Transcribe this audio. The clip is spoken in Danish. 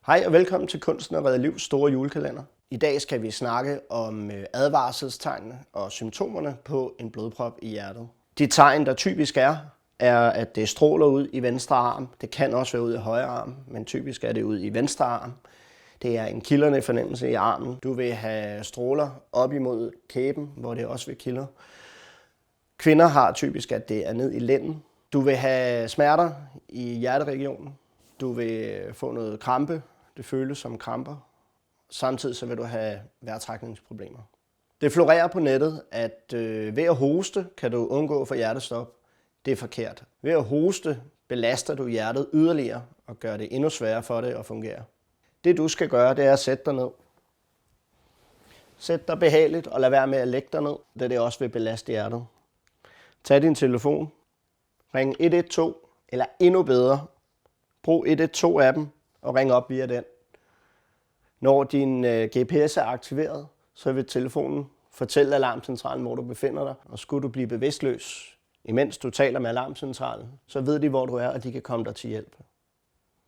Hej og velkommen til Kunsten at redde livs store julekalender. I dag skal vi snakke om advarselstegnene og symptomerne på en blodprop i hjertet. De tegn, der typisk er, at det stråler ud i venstre arm. Det kan også være ud i højre arm, men typisk er det ud i venstre arm. Det er en kildrende fornemmelse i armen. Du vil have stråler op imod kæben, hvor det også vil kilde. Kvinder har typisk, at det er ned i lænden. Du vil have smerter i hjerteregionen. Du vil få noget krampe. Det føles som kramper. Samtidig så vil du have vejrtrækningsproblemer. Det florerer på nettet, at ved at hoste kan du undgå for hjertestop. Det er forkert. Ved at hoste belaster du hjertet yderligere og gør det endnu sværere for det at fungere. Det du skal gøre, det er at sætte dig ned. Sæt dig behageligt og lad være med at lægge dig ned, da det også vil belaste hjertet. Tag din telefon, ring 112 eller endnu bedre, brug 112-appen og ring op via den. Når din GPS er aktiveret, så vil telefonen fortælle alarmcentralen, hvor du befinder dig. Og skulle du blive bevidstløs, imens du taler med alarmcentralen, så ved de, hvor du er, og de kan komme dig til hjælp.